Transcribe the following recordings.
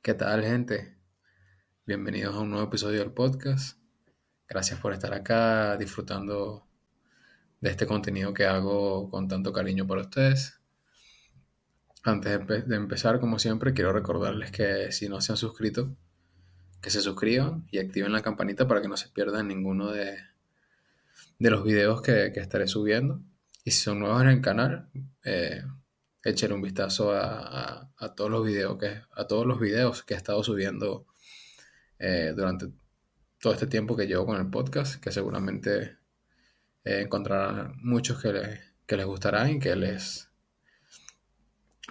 ¿Qué tal, gente? Bienvenidos a un nuevo episodio del podcast. Gracias por estar acá disfrutando de este contenido que hago con tanto cariño para ustedes. Antes de empezar, como siempre, quiero recordarles que si no se han suscrito, que se suscriban y activen la campanita para que no se pierdan ninguno de los videos que estaré subiendo. Y si son nuevos en el canal, eh, échenle un vistazo a todos los videos que he estado subiendo durante todo este tiempo que llevo con el podcast, que seguramente encontrarán muchos que les gustarán y que les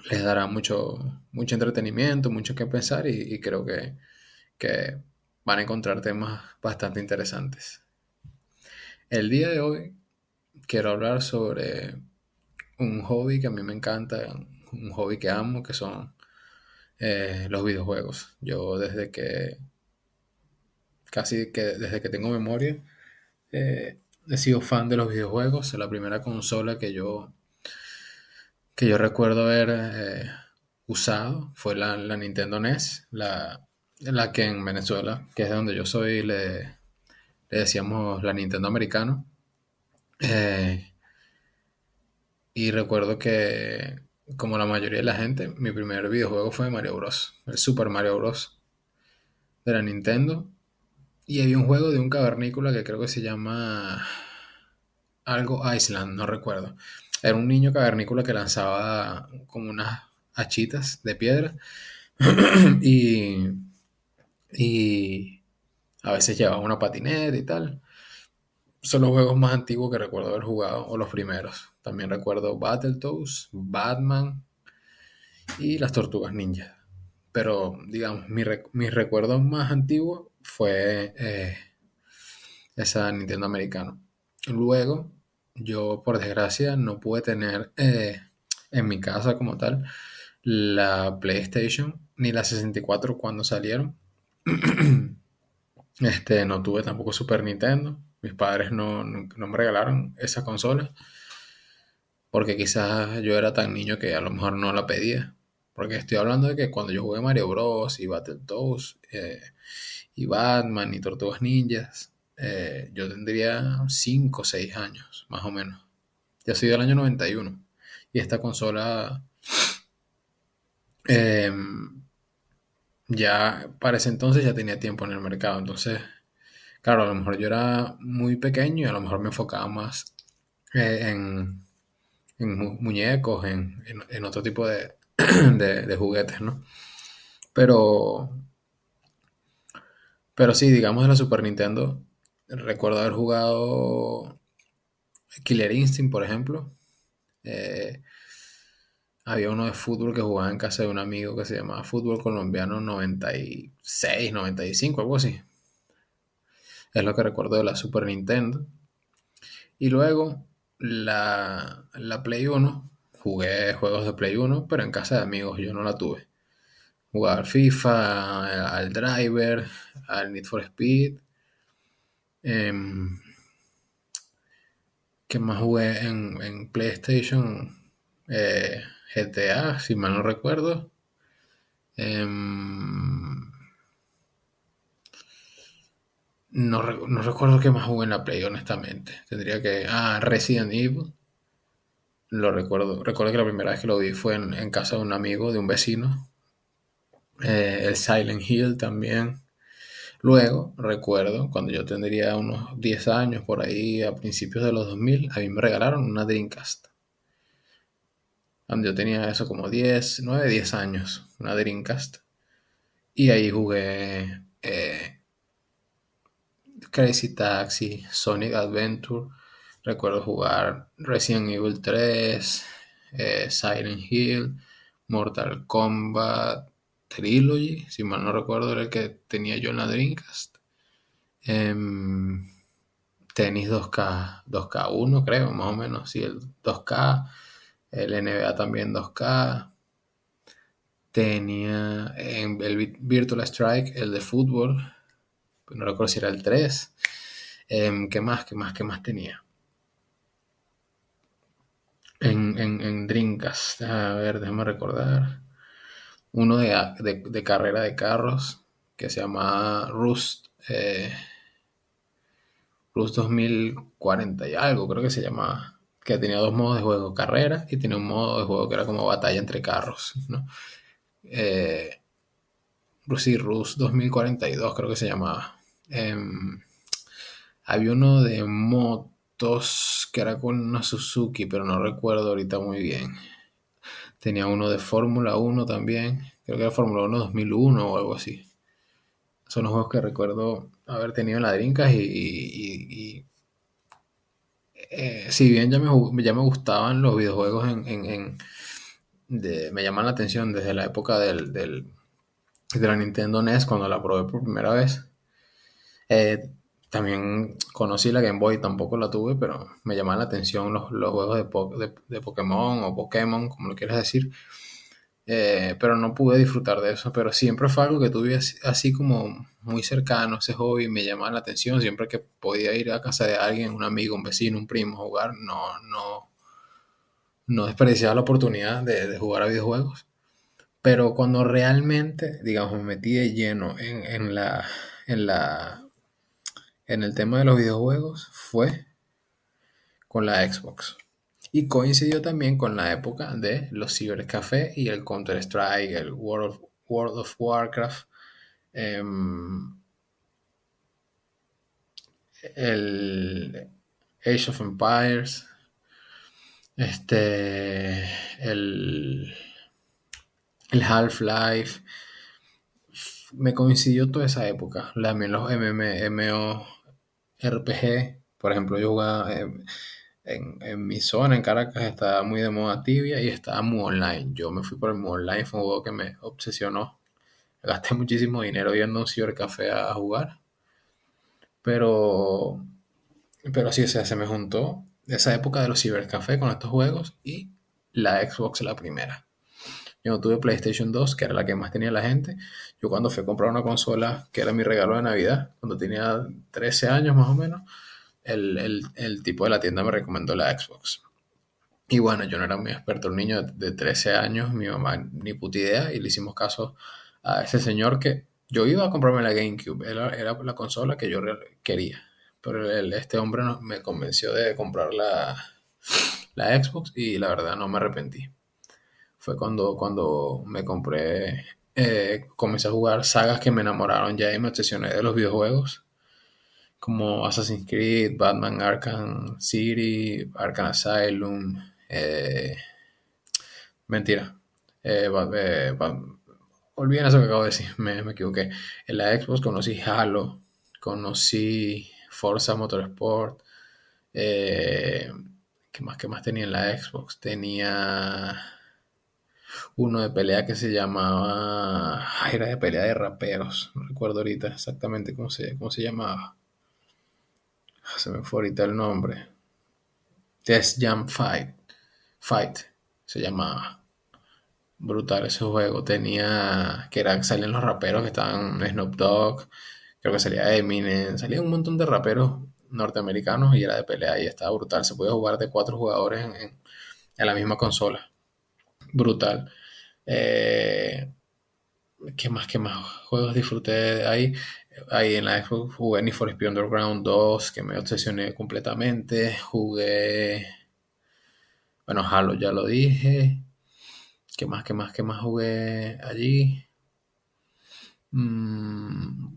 dará mucho entretenimiento, mucho que pensar y creo que van a encontrar temas bastante interesantes. El día de hoy quiero hablar sobre un hobby que a mí me encanta, un hobby que amo, que son los videojuegos. Yo desde que tengo memoria, he sido fan de los videojuegos. La primera consola que yo recuerdo haber usado fue la Nintendo NES, la que en Venezuela, que es de donde yo soy, le decíamos la Nintendo americano. Eh, y recuerdo que, como la mayoría de la gente, mi primer videojuego fue Mario Bros. El Super Mario Bros. De la Nintendo. Y había un juego de un cavernícola que creo que se llama algo Island, no recuerdo. Era un niño cavernícola que lanzaba como unas hachitas de piedra y, y a veces llevaba una patineta y tal. Son los juegos más antiguos que recuerdo haber jugado, o los primeros. También recuerdo Battletoads, Batman y las Tortugas Ninja. Pero, digamos, mis recuerdos más antiguos fue esa Nintendo americano. Luego, yo por desgracia no pude tener en mi casa como tal la PlayStation ni la 64 cuando salieron. No tuve tampoco Super Nintendo. Mis padres no me regalaron esa consola porque quizás yo era tan niño que a lo mejor no la pedía. Porque estoy hablando de que cuando yo jugué Mario Bros. Y Battletoads y Batman y Tortugas Ninjas, yo tendría 5 o 6 años, más o menos. Yo soy del año 91 y esta consola eh, ya para ese entonces ya tenía tiempo en el mercado. Entonces, claro, a lo mejor yo era muy pequeño y a lo mejor me enfocaba más en muñecos, en otro tipo de juguetes, ¿no? Pero, pero sí, digamos de la Super Nintendo, recuerdo haber jugado Killer Instinct, por ejemplo. Eh, Había uno de fútbol que jugaba en casa de un amigo que se llamaba Fútbol Colombiano 96, 95, algo así. Es lo que recuerdo de la Super Nintendo. Y luego la Play Uno. Jugué juegos de Play Uno, pero en casa de amigos, yo no la tuve. Jugaba al FIFA, al Driver, al Need for Speed. Em, ¿Qué más jugué en PlayStation? GTA, si mal no recuerdo. Em, no recuerdo qué más jugué en la Play, honestamente. Tendría que... Ah, Resident Evil. Lo recuerdo. Recuerdo que la primera vez que lo vi fue en casa de un amigo, de un vecino. El Silent Hill también. Luego, recuerdo, cuando yo tendría unos 10 años, por ahí a principios de los 2000 a mí me regalaron una Dreamcast. Cuando yo tenía eso como 10 9 10 años, una Dreamcast. Y ahí jugué Crazy Taxi, Sonic Adventure. Recuerdo jugar Resident Evil 3, Silent Hill, Mortal Kombat Trilogy, si mal no recuerdo, era el que tenía yo en la Dreamcast. Em, Tenis 2K, 2K1 creo, más o menos, sí, el 2K, el NBA también 2K. Tenía el Virtual Strike, el de fútbol, no recuerdo si era el 3. ¿Qué más tenía? En Dreamcast. A ver, déjame recordar. uno de carrera de carros que se llama Rust 2040 y algo, creo que se llamaba, que tenía dos modos de juego, carrera y tenía un modo de juego que era como batalla entre carros, ¿no? Eh, sí, Rust 2042 creo que se llamaba. Había uno de motos que era con una Suzuki, pero no recuerdo ahorita muy bien. Tenía uno de Fórmula 1 también, creo que era Fórmula 1 2001 o algo así. Son los juegos que recuerdo haber tenido en la Dreamcast si bien ya me gustaban los videojuegos me llaman la atención desde la época de la Nintendo NES cuando la probé por primera vez. También conocí la Game Boy, tampoco la tuve, pero me llamaban la atención los juegos de Pokémon o Pokémon, como lo quieras decir. Pero no pude disfrutar de eso. Pero siempre fue algo que tuve así como muy cercano, ese hobby me llamaba la atención. Siempre que podía ir a casa de alguien, un amigo, un vecino, un primo, a jugar, no desperdiciaba la oportunidad de jugar a videojuegos. Pero cuando realmente, digamos, me metí de lleno en la, en el tema de los videojuegos, fue con la Xbox. Y coincidió también con la época de los cibercafé y el Counter-Strike, el World of Warcraft, em, el Age of Empires, el, el Half-Life. Me coincidió toda esa época. También los MMORPG. Por ejemplo, yo jugaba en mi zona, en Caracas, estaba muy de moda Tibia y estaba muy online. Yo me fui por el Mu Online, fue un juego que me obsesionó. Gasté muchísimo dinero yendo a un cibercafé a jugar, pero, pero sí, o sea, se me juntó esa época de los cibercafés con estos juegos y la Xbox la primera. Yo no tuve PlayStation 2, que era la que más tenía la gente. Yo cuando fui a comprar una consola, que era mi regalo de Navidad, cuando tenía 13 años más o menos, el tipo de la tienda me recomendó la Xbox. Y bueno, yo no era muy experto, un niño de 13 años, mi mamá ni puta idea, y le hicimos caso a ese señor que yo iba a comprarme la GameCube, era la consola que yo quería. Pero este hombre me convenció de comprar la Xbox y la verdad no me arrepentí. Fue cuando me compré, comencé a jugar sagas que me enamoraron ya y me obsesioné de los videojuegos, como Assassin's Creed, Batman Arkham City, Arkham Asylum, mentira. Olviden eso que acabo de decir, me equivoqué. En la Xbox conocí Halo, conocí Forza Motorsport. eh, qué más tenía en la Xbox? Tenía uno de pelea que se llamaba. Era de pelea de raperos. No recuerdo ahorita exactamente cómo se llamaba. Se me fue ahorita el nombre. Death Jam Fight se llamaba. Brutal ese juego. Tenía. Que era que salían los raperos que estaban Snoop Dogg. Creo que salía Eminem. Salía un montón de raperos norteamericanos y era de pelea y estaba brutal. Se podía jugar de cuatro jugadores en la misma consola. Brutal. Eh, qué más juegos disfruté de ahí? Ahí en la Xbox jugué Need for Speed Underground 2, que me obsesioné completamente. Jugué, bueno, Halo ya lo dije. Qué más jugué allí?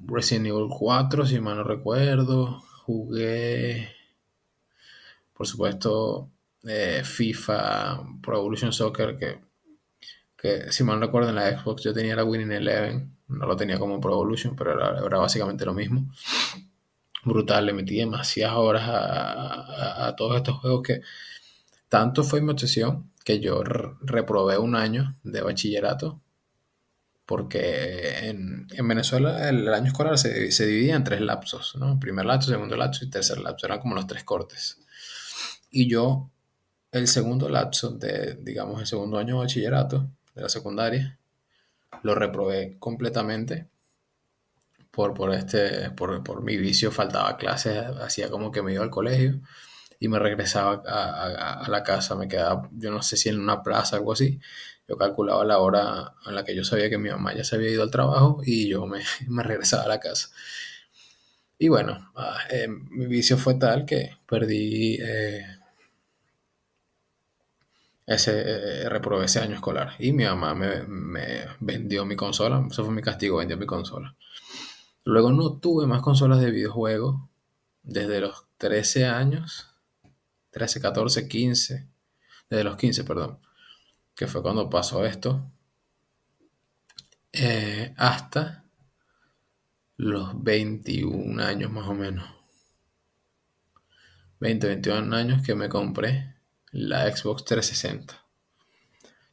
Resident Evil 4, si mal no recuerdo. Jugué, por supuesto, FIFA, Pro Evolution Soccer, que si mal no recuerdo en la Xbox yo tenía la Winning Eleven, no lo tenía como Pro Evolution, pero era básicamente lo mismo. Brutal, le metí demasiadas horas a todos estos juegos que tanto fue mi obsesión que yo reprobé un año de bachillerato porque en Venezuela el año escolar se dividía en tres lapsos, ¿no? Primer lapso, segundo lapso y tercer lapso, eran como los tres cortes. Y yo, el segundo lapso digamos, el segundo año de bachillerato, de la secundaria, lo reprobé completamente por mi vicio, faltaba clases, hacía como que me iba al colegio y me regresaba a la casa, me quedaba, yo no sé si en una plaza o algo así. Yo calculaba la hora en la que yo sabía que mi mamá ya se había ido al trabajo y yo me regresaba a la casa. Y bueno, mi vicio fue tal que perdí reprobé ese año escolar y mi mamá me vendió mi consola, eso fue mi castigo, vendió mi consola. Luego no tuve más consolas de videojuegos desde los 13 años, 13, 14, 15, desde los 15, perdón, que fue cuando pasó esto, hasta los 21 años más o menos, 20, 21 años que me compré la Xbox 360.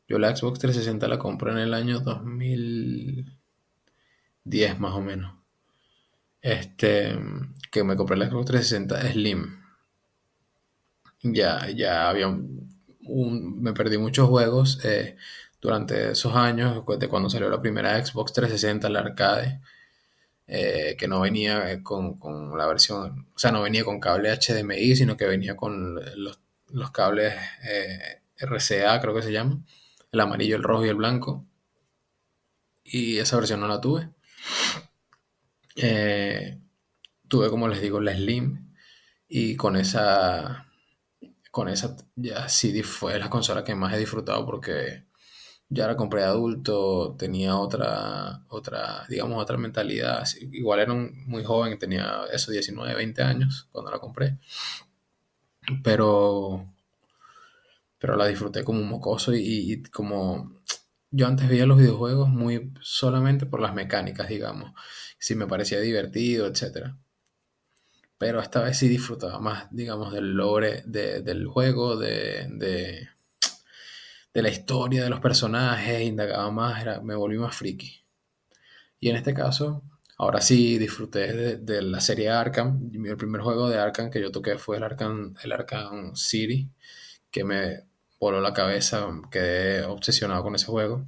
Yo la Xbox 360 la compré en el año 2010 más o menos. Este, que me compré la Xbox 360 Slim. Ya había me perdí muchos juegos durante esos años, de cuando salió la primera Xbox 360, la arcade, que no venía con la versión, o sea, no venía con cable HDMI, sino que venía con los cables RCA, creo que se llama, el amarillo, el rojo y el blanco, y esa versión no la tuve. Eh, Tuve, como les digo, la Slim, y con esa ya sí fue la consola que más he disfrutado porque ya la compré de adulto, tenía digamos, otra mentalidad. Sí, igual era muy joven, tenía esos 19, 20 años cuando la compré, pero, pero la disfruté como un mocoso y como yo antes veía los videojuegos muy solamente por las mecánicas, digamos, si me parecía divertido, etcétera. Pero esta vez sí disfrutaba más, digamos, del lore del juego, de la historia de los personajes, indagaba más, me volví más friki. Y en este caso, ahora sí disfruté de la serie Arkham. El primer juego de Arkham que yo toqué fue el Arkham City, que me voló la cabeza, quedé obsesionado con ese juego.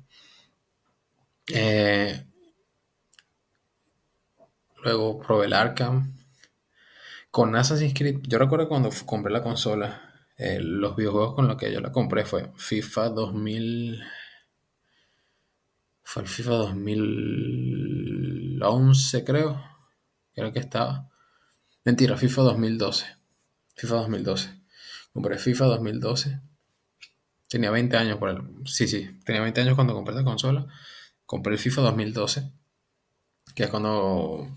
Eh, Luego probé el Arkham. Con Assassin's Creed, yo recuerdo cuando compré la consola, los videojuegos con los que yo la compré fue FIFA 2000. Fue el FIFA 2011, creo. Creo que estaba. Mentira, FIFA 2012. FIFA 2012. Compré FIFA 2012. Tenía 20 años por el. Sí, sí. Tenía 20 años cuando compré la consola. Compré el FIFA 2012, que es cuando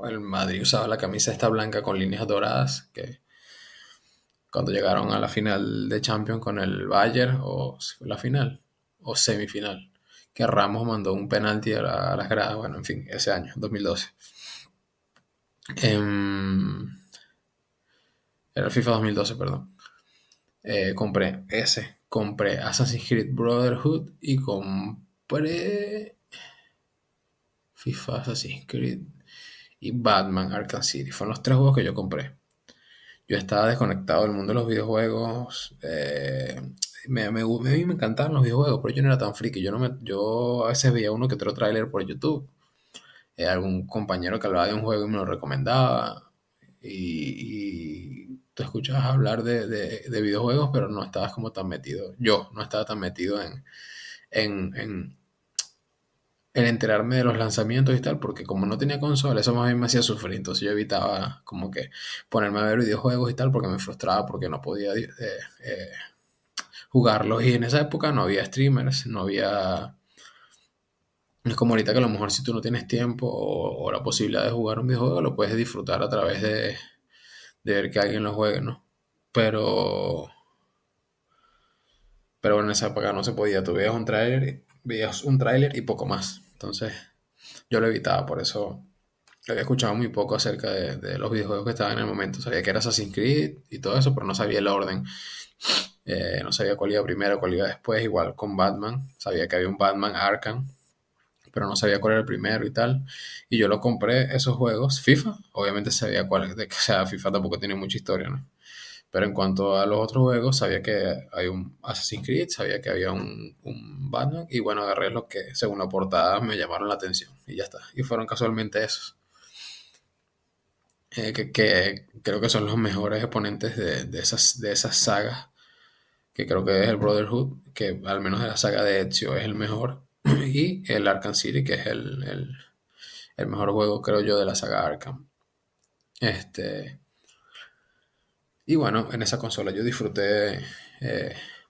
el Madrid usaba la camisa esta blanca con líneas doradas, que cuando llegaron a la final de Champions con el Bayern, o si fue la final, o semifinal, que Ramos mandó un penalti a las gradas, bueno, en fin, ese año, 2012. Em, Era el FIFA 2012, perdón. Compré Assassin's Creed Brotherhood y compré FIFA, Assassin's Creed y Batman Arkham City. Fueron los tres juegos que yo compré. Yo estaba desconectado del mundo de los videojuegos. A mí me encantaban los videojuegos, pero yo no era tan friki. Yo a veces veía uno que otro tráiler por YouTube. Algún compañero que hablaba de un juego y me lo recomendaba. Y tú escuchabas hablar de videojuegos, pero no estabas como tan metido. Yo no estaba tan metido en, en, en enterarme de los lanzamientos y tal, porque como no tenía consola, eso más bien me hacía sufrir. Entonces yo evitaba como que ponerme a ver videojuegos y tal, porque me frustraba, porque no podía jugarlos. Y en esa época no había streamers, no había. No es como ahorita que a lo mejor si tú no tienes tiempo o la posibilidad de jugar un videojuego, lo puedes disfrutar a través de ver que alguien lo juegue, ¿no? Pero, pero bueno, en esa época no se podía. Tú veías un tráiler y poco más. Entonces yo lo evitaba, por eso había escuchado muy poco acerca de los videojuegos que estaban en el momento. Sabía que era Assassin's Creed y todo eso, pero no sabía el orden. No sabía cuál iba primero, cuál iba después. Igual con Batman. Sabía que había un Batman Arkham, pero no sabía cuál era el primero y tal. Y yo lo compré esos juegos. FIFA, obviamente sabía cuál, o sea, FIFA tampoco tiene mucha historia, ¿no? Pero en cuanto a los otros juegos, sabía que hay un Assassin's Creed, sabía que había un Batman, y bueno, agarré los que según la portada me llamaron la atención, y ya está. Y fueron casualmente esos. que creo que son los mejores exponentes de esas sagas, que creo que es el Brotherhood, que al menos de la saga de Ezio es el mejor, y el Arkham City, que es el mejor juego, creo yo, de la saga Arkham. Este, y bueno, en esa consola yo disfruté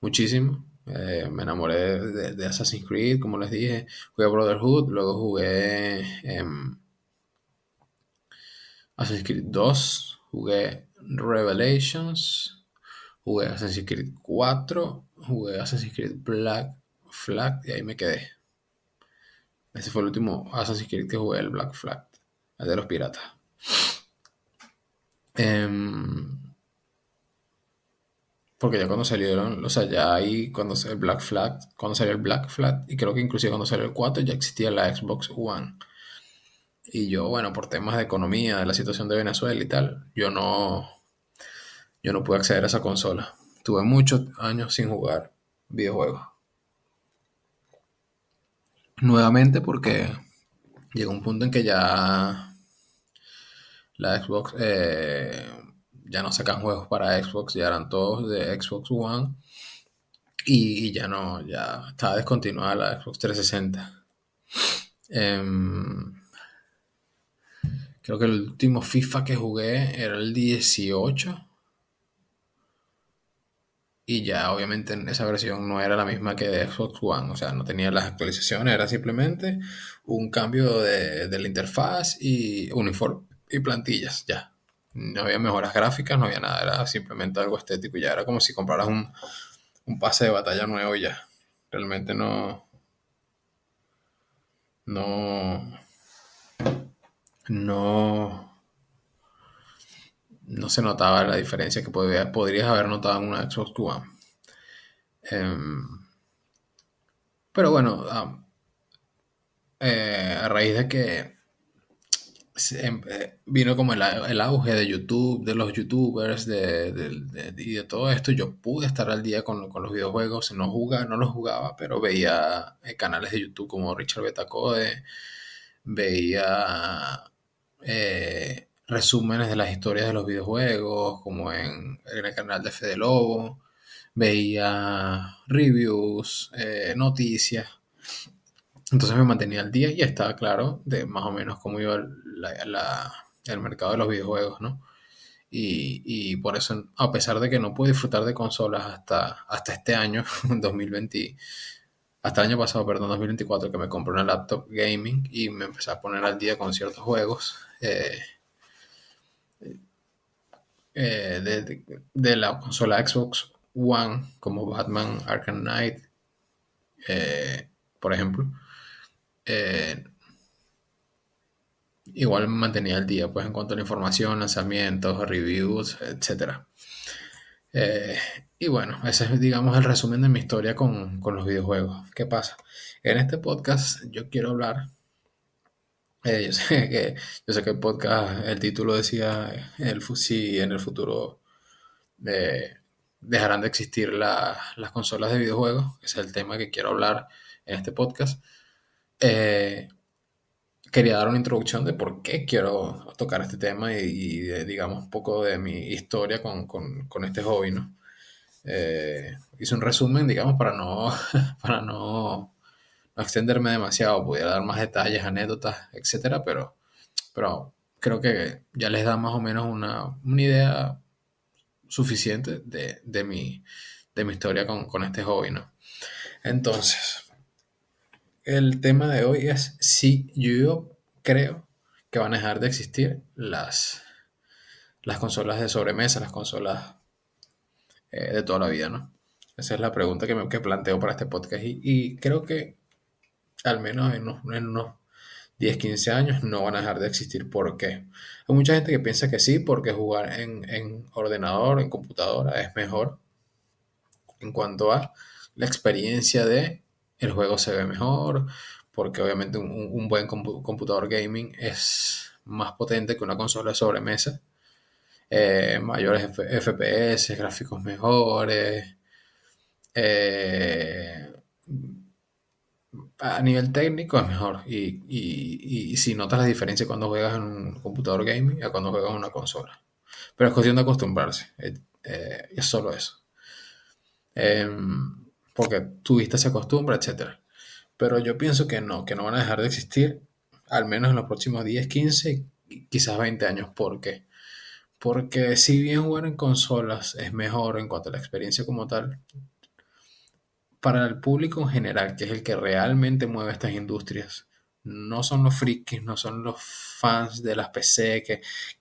muchísimo. Me enamoré de Assassin's Creed, como les dije. Jugué Brotherhood, luego jugué Assassin's Creed 2, jugué Revelations, jugué Assassin's Creed 4, jugué Assassin's Creed Black Flag y ahí me quedé. Ese fue el último Assassin's Creed que jugué, el Black Flag, el de los piratas. Em, Porque ya cuando salieron, o sea, ya ahí cuando el Black Flag, cuando salió el Black Flag, y creo que inclusive cuando salió el 4 ya existía la Xbox One. Y yo, bueno, por temas de economía, de la situación de Venezuela y tal, yo no pude acceder a esa consola. Tuve muchos años sin jugar videojuegos. Nuevamente porque llegó un punto en que ya la Xbox, ya no sacan juegos para Xbox, ya eran todos de Xbox One. Y ya no, ya estaba descontinuada la Xbox 360. Em, Creo que el último FIFA que jugué era el 18 y ya obviamente en esa versión no era la misma que de Xbox One, o sea, no tenía las actualizaciones, era simplemente un cambio de la interfaz y uniforme y plantillas, ya. No había mejoras gráficas, no había nada, era simplemente algo estético y ya era como si compraras un pase de batalla nuevo y ya. Realmente no, no, no se notaba la diferencia que podrías haber notado en una Xbox One. Em, pero bueno, a raíz de que vino como el auge de YouTube, de los YouTubers y de todo esto, yo pude estar al día con los videojuegos. No los jugaba, pero veía canales de YouTube como Richard Betacode, veía resúmenes de las historias de los videojuegos, como en el canal de Fede Lobo, veía reviews, noticias. Entonces me mantenía al día y estaba claro de más o menos cómo iba el mercado de los videojuegos, ¿no? Y por eso, a pesar de que no pude disfrutar de consolas hasta este año, 2020, hasta el año pasado, perdón, 2024, que me compré una laptop gaming y me empecé a poner al día con ciertos juegos de la consola Xbox One, como Batman Arkham Knight, por ejemplo. Eh, Igual me mantenía al día, pues en cuanto a la información, lanzamientos, reviews, etcétera. Eh, y bueno, ese es, digamos, el resumen de mi historia con los videojuegos. ¿Qué pasa? En este podcast yo quiero hablar, yo sé que el podcast, el título decía, si en el futuro eh, dejarán de existir las consolas de videojuegos, ese es el tema que quiero hablar en este podcast. Eh, Quería dar una introducción de por qué quiero tocar este tema digamos, un poco de mi historia con este hobby, ¿no? Hice un resumen, digamos, para no extenderme demasiado, pudiera dar más detalles, anécdotas, etcétera, pero creo que ya les da más o menos una idea suficiente de mi historia con este hobby, ¿no? Entonces, el tema de hoy es si yo creo que van a dejar de existir las consolas de sobremesa, las consolas de toda la vida, ¿no? Esa es la pregunta que planteo para este podcast y creo que al menos en unos 10 15 años no van a dejar de existir. ¿Por qué? Hay mucha gente que piensa que sí, porque jugar en ordenador, en computadora es mejor en cuanto a la experiencia de el juego se ve mejor, porque obviamente un buen computador gaming es más potente que una consola de sobremesa, mayores FPS, gráficos mejores, eh, a nivel técnico es mejor. Y si notas la diferencia cuando juegas en un computador gaming a cuando juegas en una consola. Pero es cuestión de acostumbrarse. Es solo eso. Porque tu vista se acostumbra, etcétera. Pero yo pienso que no van a dejar de existir, al menos en los próximos 10 15 y quizás 20 años. ¿Por qué? Porque si bien jugar en consolas es mejor en cuanto a la experiencia como tal, para el público en general, que es el que realmente mueve estas industrias, no son los frikis, no son los fans de las PC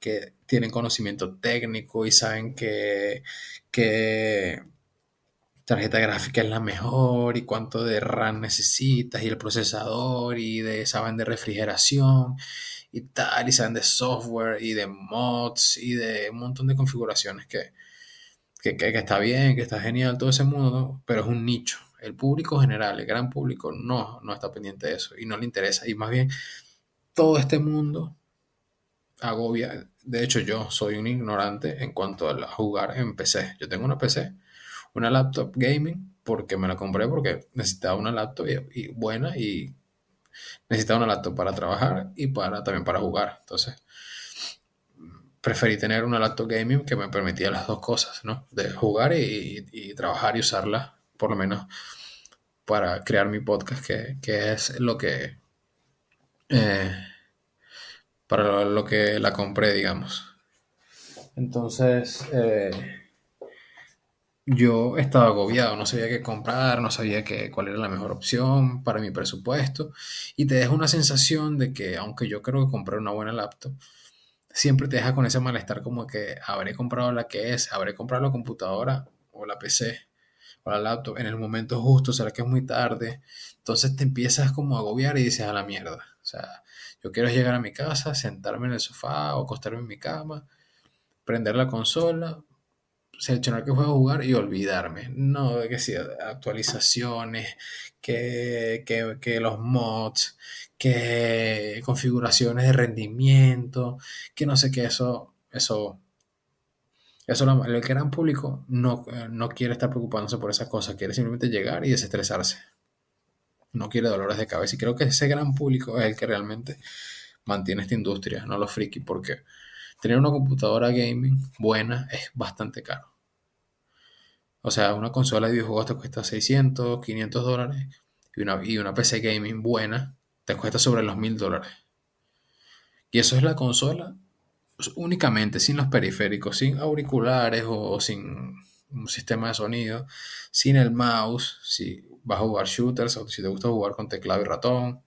que tienen conocimiento técnico y saben que tarjeta gráfica es la mejor y cuánto de RAM necesitas y el procesador y de saben de refrigeración y tal, y saben de software y de mods y de un montón de configuraciones que está bien, que está genial todo ese mundo, ¿no? Pero es un nicho. El público general, el gran público, no está pendiente de eso y no le interesa. Y más bien, todo este mundo agobia. De hecho, yo soy un ignorante en cuanto a jugar en PC. Yo tengo una PC, una laptop gaming, porque me la compré porque necesitaba una laptop buena y necesitaba una laptop para trabajar y también para jugar. Entonces, preferí tener una laptop gaming que me permitía las dos cosas, ¿no? De jugar y trabajar y usarla, por lo menos para crear mi podcast, que es eh, para lo que la compré, digamos. Entonces, yo estaba agobiado, no sabía qué comprar, no sabía cuál era la mejor opción para mi presupuesto y te deja una sensación de que aunque yo creo que compré una buena laptop, siempre te deja con ese malestar como que habré comprado la que es, habré comprado la computadora o la PC o la laptop en el momento justo, será que es muy tarde. Entonces te empiezas como a agobiar y dices a la mierda. O sea, yo quiero llegar a mi casa, sentarme en el sofá o acostarme en mi cama, prender la consola, seleccionar qué juego jugar y olvidarme. No, de que si actualizaciones, que los mods, que configuraciones de rendimiento, que no sé qué, el gran público no quiere estar preocupándose por esas cosas, quiere simplemente llegar y desestresarse. No quiere dolores de cabeza. Y creo que ese gran público es el que realmente mantiene esta industria, no los frikis, porque tener una computadora gaming buena es bastante caro. O sea, una consola de videojuegos te cuesta 600, $500 y una PC gaming buena te cuesta sobre los $1000. Y eso es la consola únicamente, sin los periféricos, sin auriculares o sin un sistema de sonido, sin el mouse, si vas a jugar shooters o si te gusta jugar con teclado y ratón.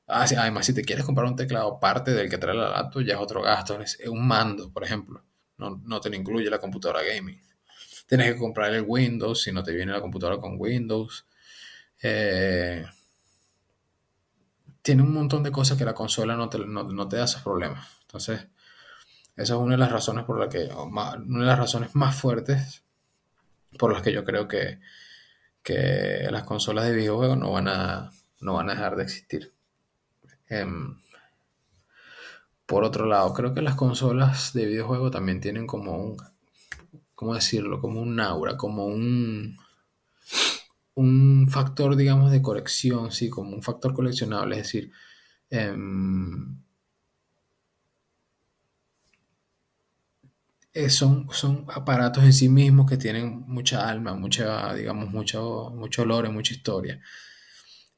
Además, si te quieres comprar un teclado aparte del que trae la laptop, ya es otro gasto. Es un mando, por ejemplo. No te lo incluye la computadora gaming. Tienes que comprar el Windows si no te viene la computadora con Windows. Eh, Tiene un montón de cosas que la consola no te da esos problemas. Entonces, esa es una de las razones una de las razones más fuertes por las que yo creo que las consolas de videojuegos no van a dejar de existir. Em, por otro lado, creo que las consolas de videojuegos también tienen como ¿cómo decirlo? Como un aura, como un factor, digamos, de colección, sí, como un factor coleccionable. Es decir, em, son aparatos en sí mismos que tienen mucha alma, digamos, mucho lore, mucha historia.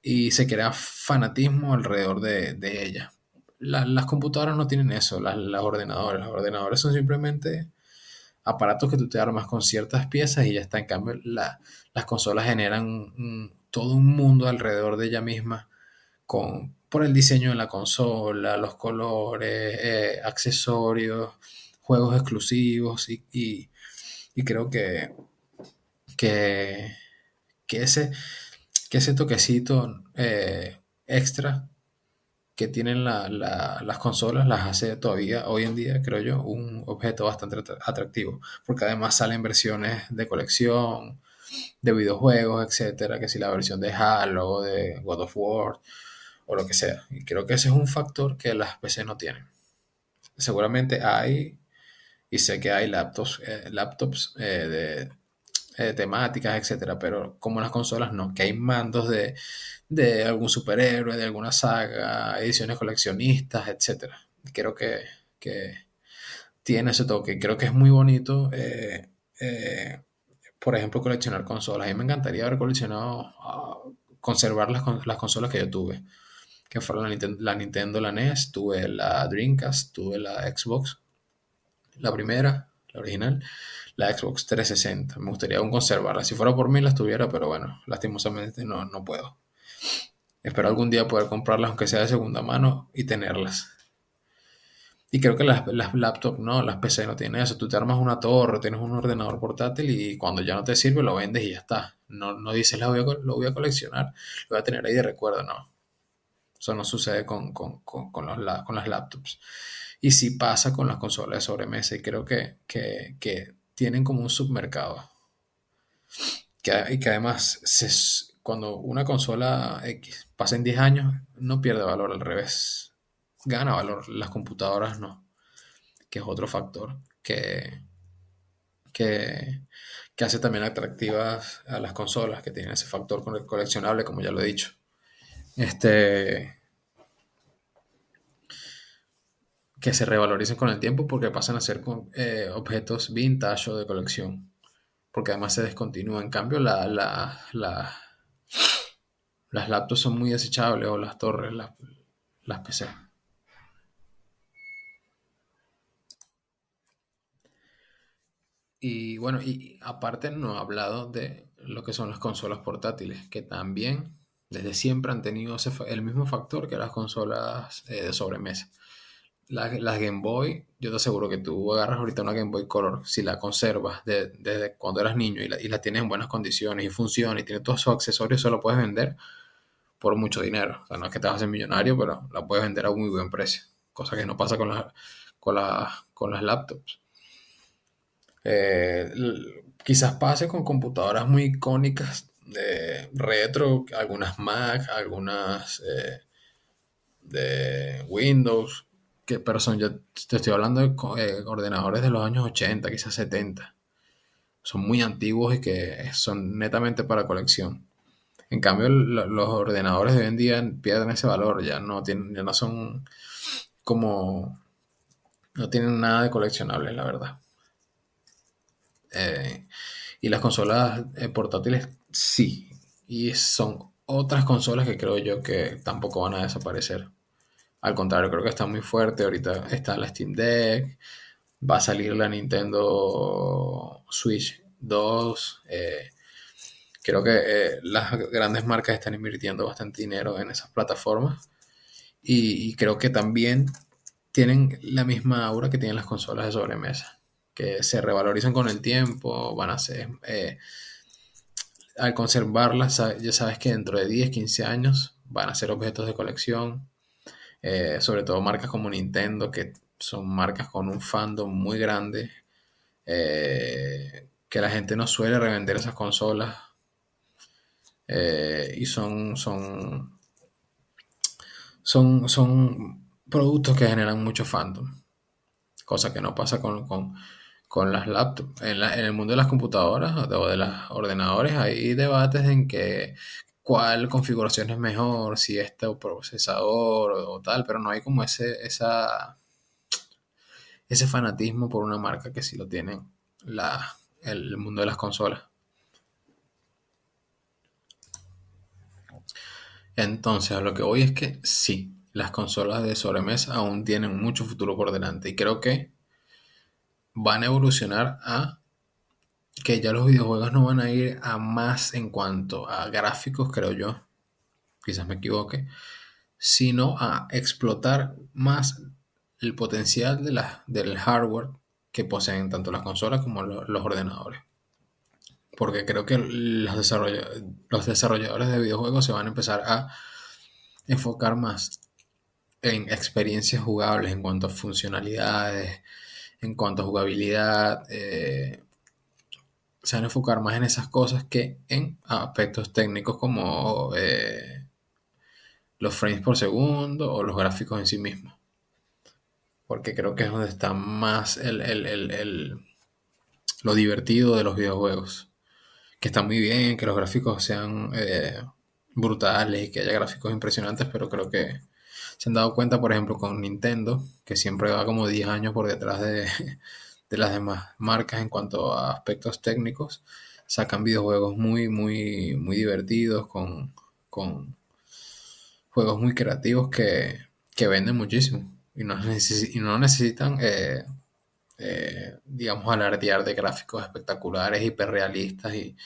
Y se crea fanatismo alrededor de ella. Las computadoras no tienen eso, Los ordenadores son simplemente aparatos que tú te armas con ciertas piezas y ya está. En cambio, las consolas generan todo un mundo alrededor de ella misma por el diseño de la consola, los colores, accesorios, juegos exclusivos y creo que, que ese, que ese toquecito extra que tienen las consolas las hace todavía, hoy en día, creo yo, un objeto bastante atractivo, porque además salen versiones de colección, de videojuegos, etcétera, que si la versión de Halo, de God of War, o lo que sea. Y creo que ese es un factor que las PC no tienen. Seguramente hay, y sé que hay laptops temáticas, etcétera, pero como las consolas no, que hay mandos de algún superhéroe, de alguna saga, ediciones coleccionistas, etcétera. Creo que tiene ese toque, creo que es muy bonito. Por ejemplo, coleccionar consolas. A mí me encantaría haber coleccionado, conservar las consolas que yo tuve, que fueron la Nintendo, la NES, tuve la Dreamcast, tuve la Xbox, la primera, la original, la Xbox 360. Me gustaría aún conservarla. Si fuera por mí las tuviera, pero bueno, lastimosamente no puedo. Espero algún día poder comprarlas, aunque sea de segunda mano, y tenerlas. Y creo que las laptops, no, las PC no tienen eso. Tú te armas una torre, tienes un ordenador portátil y cuando ya no te sirve lo vendes y ya está. No dices, lo voy a coleccionar, lo voy a tener ahí de recuerdo, no. Eso no sucede con las laptops. Y sí pasa con las consolas de sobremesa y creo que tienen como un submercado. Y que además, cuando una consola X pasa en 10 años, no pierde valor, al revés. Gana valor. Las computadoras no, que es otro factor que, que hace también atractivas a las consolas, que tienen ese factor coleccionable, como ya lo he dicho. Este, que se revaloricen con el tiempo porque pasan a ser objetos vintage o de colección, porque además se descontinúa. En cambio, las laptops son muy desechables o las torres, las PC. Y bueno, y aparte no he hablado de lo que son las consolas portátiles, que también desde siempre han tenido el mismo factor que las consolas de sobremesa. Las Game Boy, yo te aseguro que tú agarras ahorita una Game Boy Color, si la conservas desde cuando eras niño y la tienes en buenas condiciones y funciona y tiene todos sus accesorios, eso lo puedes vender por mucho dinero. O sea, no es que te vas a hacer millonario, pero la puedes vender a un muy buen precio, cosa que no pasa con las laptops. Quizás pase con computadoras muy icónicas de retro, algunas Mac, algunas de Windows, pero yo te estoy hablando de ordenadores de los años 80, quizás 70. Son muy antiguos y que son netamente para colección. En cambio, los ordenadores de hoy en día pierden ese valor, ya no son como, no tienen nada de coleccionable, la verdad. Eh, y las consolas portátiles sí. Y son otras consolas que creo yo que tampoco van a desaparecer. Al contrario, creo que está muy fuerte. Ahorita está la Steam Deck. Va a salir la Nintendo Switch 2. Creo que las grandes marcas están invirtiendo bastante dinero en esas plataformas. Y creo que también tienen la misma aura que tienen las consolas de sobremesa, que se revalorizan con el tiempo, van a ser, al conservarlas, ya sabes que dentro de 10 15 años van a ser objetos de colección, sobre todo marcas como Nintendo, que son marcas con un fandom muy grande, que la gente no suele revender esas consolas, y son productos que generan mucho fandom, cosa que no pasa con las laptops. En el mundo de las computadoras o de los ordenadores hay debates en que cuál configuración es mejor, si este procesador o tal, pero no hay como ese fanatismo por una marca que sí lo tienen el mundo de las consolas. Entonces, a lo que voy es que sí, las consolas de sobremesa aún tienen mucho futuro por delante y creo que van a evolucionar a que ya los videojuegos no van a ir a más en cuanto a gráficos, creo yo, quizás me equivoque, sino a explotar más el potencial del hardware que poseen tanto las consolas como los ordenadores. Porque creo que los desarrolladores de videojuegos se van a empezar a enfocar más en experiencias jugables en cuanto a funcionalidades, en cuanto a jugabilidad, se van a enfocar más en esas cosas que en aspectos técnicos como los frames por segundo o los gráficos en sí mismos. Porque creo que es donde está más lo divertido de los videojuegos. que está muy bien, que los gráficos sean brutales y que haya gráficos impresionantes, pero creo que se han dado cuenta, por ejemplo, con Nintendo, que siempre va como 10 años por detrás de las demás marcas en cuanto a aspectos técnicos. Sacan videojuegos muy, muy, muy divertidos, con juegos muy creativos que venden muchísimo y no necesitan, digamos, alardear de gráficos espectaculares, hiperrealistas y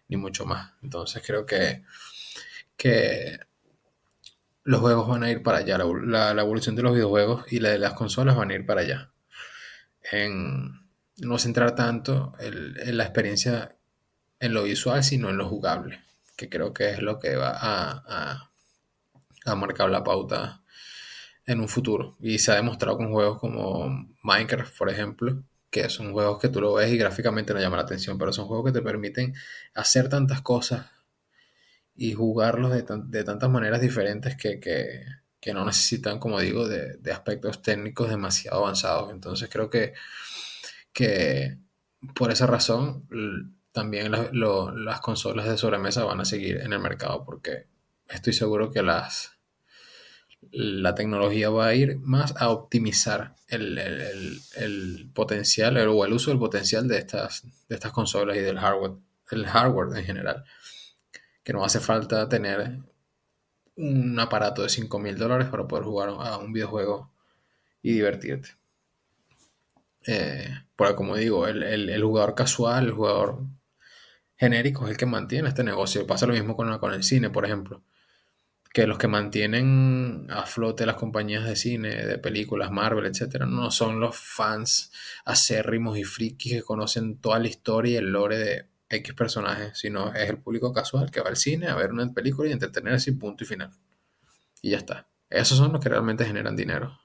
ni mucho más. Entonces creo que los juegos van a ir para allá, la evolución de los videojuegos y la de las consolas van a ir para allá. En no centrar tanto en la experiencia en lo visual, sino en lo jugable, que creo que es lo que va a marcar la pauta en un futuro. Y se ha demostrado con juegos como Minecraft, por ejemplo, que son juegos que tú lo ves y gráficamente no llama la atención, pero son juegos que te permiten hacer tantas cosas y jugarlos de tantas maneras diferentes que no necesitan, como digo, de aspectos técnicos demasiado avanzados. Entonces creo que por esa razón también las consolas de sobremesa van a seguir en el mercado porque estoy seguro que la tecnología va a ir más a optimizar el potencial o el uso del potencial de estas consolas y del hardware, el hardware en general. Que no hace falta tener un aparato de $5.000 para poder jugar a un videojuego y divertirte. Porque como digo, el jugador casual, el jugador genérico es el que mantiene este negocio. Pasa lo mismo con el cine, por ejemplo. Que los que mantienen a flote las compañías de cine, de películas, Marvel, etcétera, no son los fans acérrimos y frikis que conocen toda la historia y el lore de X personajes, sino es el público casual que va al cine a ver una película y entretenerse y punto y final. Y ya está. Esos son los que realmente generan dinero.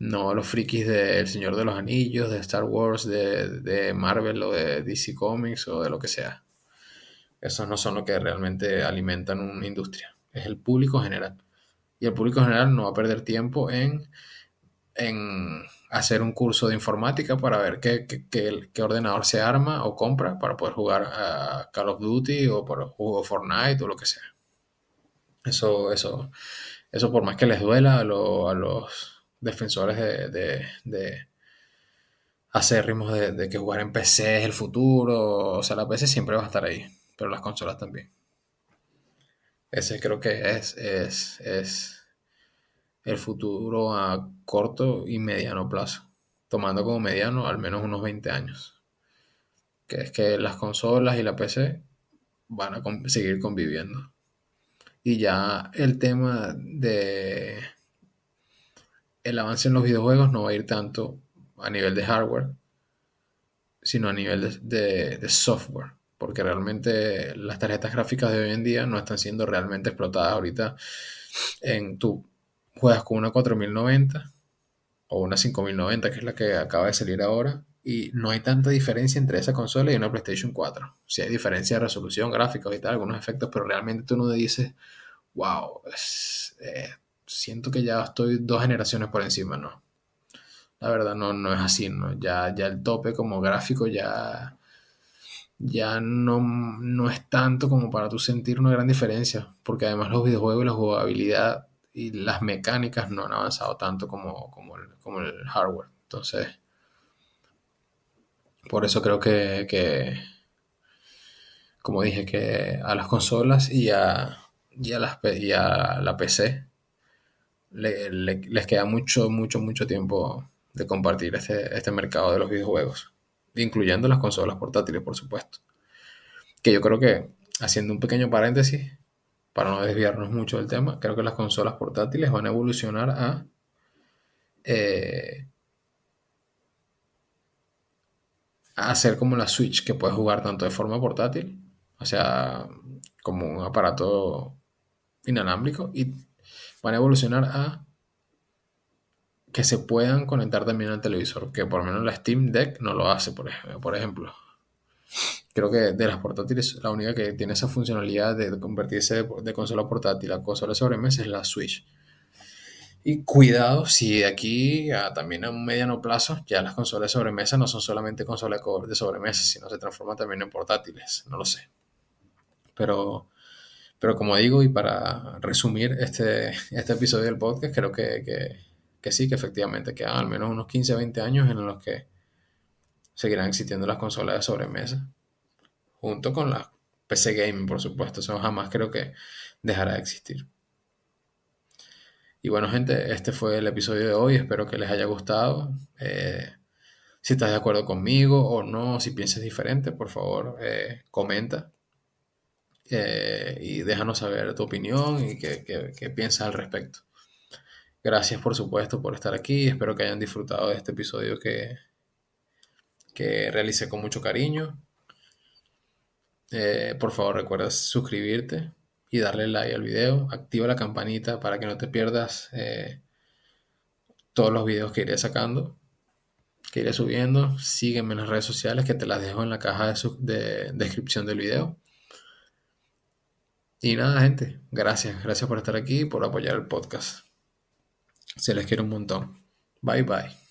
No los frikis de El Señor de los Anillos, de Star Wars, de Marvel o de DC Comics o de lo que sea. Esos no son los que realmente alimentan una industria. Es el público general. Y el público general no va a perder tiempo en hacer un curso de informática para ver qué ordenador se arma o compra para poder jugar a Call of Duty o Fortnite o lo que sea. Eso, eso por más que les duela a los defensores de acérrimos de que jugar en PC es el futuro, o sea, la PC siempre va a estar ahí, pero las consolas también. Ese creo que es el futuro a corto y mediano plazo, tomando como mediano al menos unos 20 años, que es que las consolas y la PC van a seguir conviviendo. Y ya el tema de el avance en los videojuegos no va a ir tanto a nivel de hardware, sino a nivel de software, porque realmente las tarjetas gráficas de hoy en día no están siendo realmente explotadas ahorita. Tú juegas con una 4090 o una 5090, que es la que acaba de salir ahora, y no hay tanta diferencia entre esa consola y una PlayStation 4. Sí hay diferencia de resolución, gráficos y tal, algunos efectos, pero realmente tú no dices, wow, siento que ya estoy 2 generaciones por encima, ¿no? La verdad no es así, ¿no? Ya el tope como gráfico ya no es tanto como para tú sentir una gran diferencia, porque además los videojuegos y la jugabilidad y las mecánicas no han avanzado tanto como el hardware. Entonces, por eso creo como dije, que a las consolas y a la PC les queda mucho, mucho, mucho tiempo de compartir este mercado de los videojuegos, incluyendo las consolas portátiles, por supuesto. Que yo creo que, haciendo un pequeño paréntesis, para no desviarnos mucho del tema, creo que las consolas portátiles van a evolucionar eh, a ser como la Switch, que puedes jugar tanto de forma portátil, o sea, como un aparato inalámbrico, y van a evolucionar a que se puedan conectar también al televisor, que por lo menos la Steam Deck no lo hace, por ejemplo. Creo que de las portátiles, la única que tiene esa funcionalidad de convertirse de consola portátil a consola sobremesa es la Switch. Y cuidado si de aquí a también a un mediano plazo ya las consolas de sobremesa no son solamente consolas de sobremesa, sino se transforman también en portátiles, no lo sé. Pero, pero como digo, y para resumir este episodio del podcast, creo que sí, que efectivamente quedan al menos unos 15 20 años en los que seguirán existiendo las consolas de sobremesa, junto con la PC Gaming, por supuesto. Eso jamás creo que dejará de existir. Y bueno, gente, este fue el episodio de hoy. Espero que les haya gustado. Si estás de acuerdo conmigo o no, si piensas diferente, por favor, comenta y déjanos saber tu opinión y qué piensas al respecto. Gracias, por supuesto, por estar aquí. Espero que hayan disfrutado de este episodio que realicé con mucho cariño. Por favor, recuerda suscribirte y darle like al video. Activa la campanita para que no te pierdas todos los videos que iré sacando, que iré subiendo. Sígueme en las redes sociales que te las dejo en la caja de descripción del video. Y nada, gente, gracias por estar aquí y por apoyar el podcast. Se les quiere un montón. Bye bye.